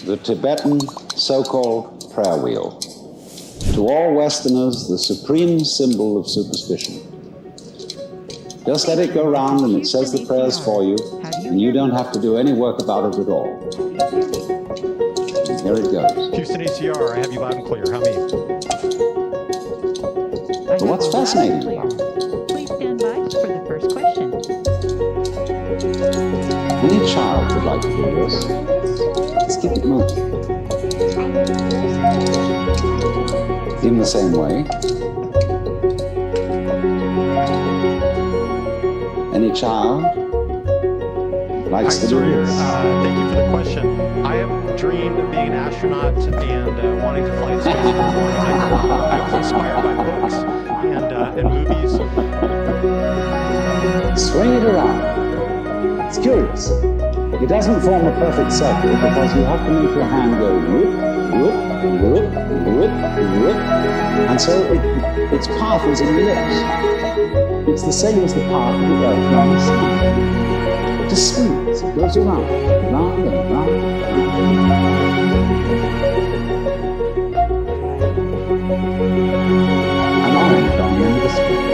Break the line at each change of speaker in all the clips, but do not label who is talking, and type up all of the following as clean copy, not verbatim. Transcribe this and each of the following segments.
the Tibetan so-called prayer wheel. To all Westerners, the supreme symbol of superstition. Just let it go round and it says the prayers for you, and you don't have to do any work about it at all. And here it goes.
Houston ACR, I have you loud and clear. How many?
But what's fascinating about it?
Please stand by for the first question.
Any child would like to do this. Let's keep it moving. In the same way. Any child likes to do this?
Thank you for the question. I have dreamed of being an astronaut and wanting to fly in space. I was inspired by books and movies.
Swing it around. It's curious. It doesn't form a perfect circle because you have to make your hand go whoop, whoop, whoop, whoop, whoop. And so its path is an ellipse. It's the same as the path of the earth around the sun. It just swings. It goes around, round and round. An orange on the end of the spring.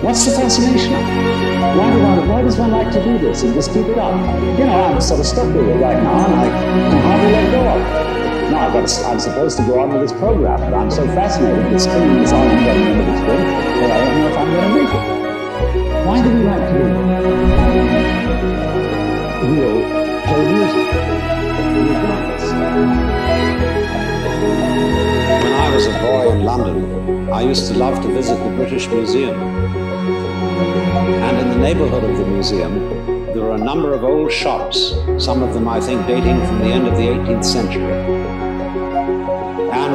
What's the fascination of it? Why does one like to do this and just keep it up? You know, I'm sort of stuck with it right now, and I can hardly let go of it. Now, I'm supposed to go on with this program, but I'm so fascinated with spinning this orange at the end of the spring that I don't know if I'm going to make it. Why do we like to do it? We'll play music. We'll dance. When I was a boy in London, I used to love to visit the British Museum. And in the neighborhood of the museum, there were a number of old shops, some of them I think dating from the end of the 18th century. And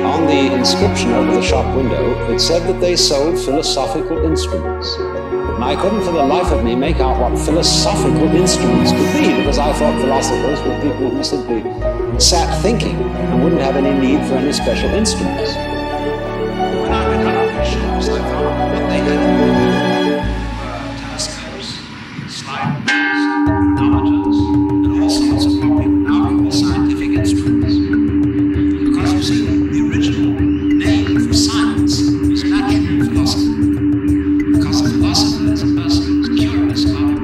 on the inscription over the shop window, it said that they sold philosophical instruments. And I couldn't for the life of me make out what philosophical instruments could be, because I thought philosophers were people who simply sat thinking and wouldn't have any need for any special instruments. When I went out of the shops, I found what they had. Telescopes, slide rules, chronometers, and all sorts of what we now call scientific instruments. Because you see, the original name for science was natural philosophy. Because a philosopher is a person who's curious about it.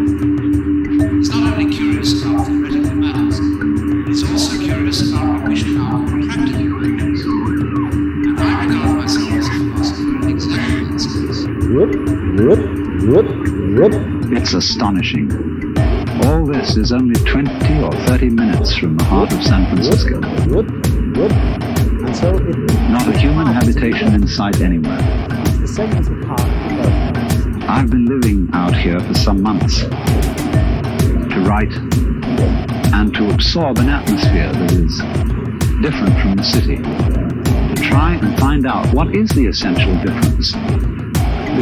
He's not only curious about theoretical matters, he's also curious about what we should now call practical matters. And I regard myself as a philosopher in exactly that sense.
It's astonishing. All this is only 20 or 30 minutes from the heart of San Francisco.
And so
Not a human habitation in sight anywhere.
it's the same as the path of the earth.
I've been living out here for some months to write and to absorb an atmosphere that is different from the city. To try and find out what is the essential difference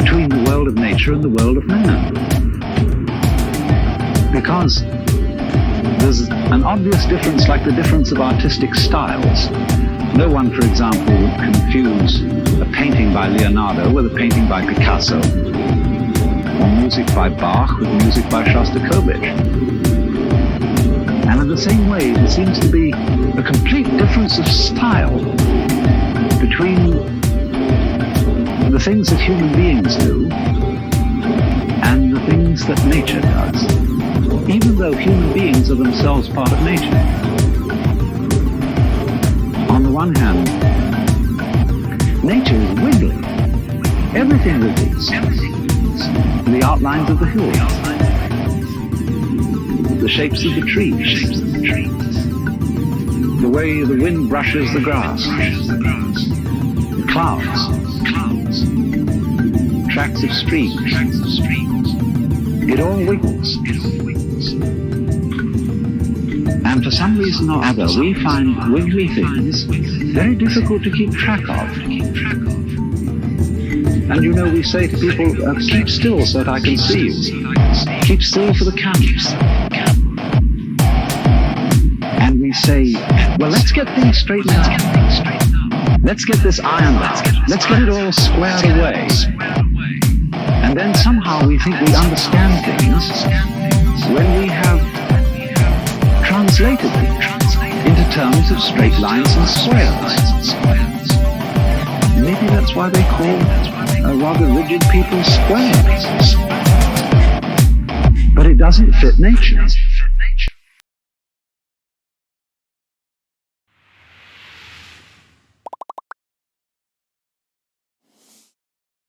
between the world of nature and the world of man. Because there's an obvious difference, like the difference of artistic styles. No one, for example, would confuse a painting by Leonardo with a painting by Picasso, or music by Bach with music by Shostakovich. And in the same way, there seems to be a complete difference of style between the things that human beings do and the things that nature does, even though human beings are themselves part of nature. On the one hand, nature is wiggling. Everything wiggles. The outlines of the hills, the shapes of the trees, the way the wind brushes the grass, the clouds, tracks of streams. It all wiggles. And for some reason or other, we find wiggly things very difficult to keep track of. And you know, we say to people, keep still so that I can see you. Keep still for the camera. And we say, well, let's get things straightened out. Let's get this ironed out. Let's get it all squared away. And then somehow we think we understand things when we have translated it into terms of straight lines and squares. Maybe that's why they call rather rigid people squares. But it doesn't fit nature.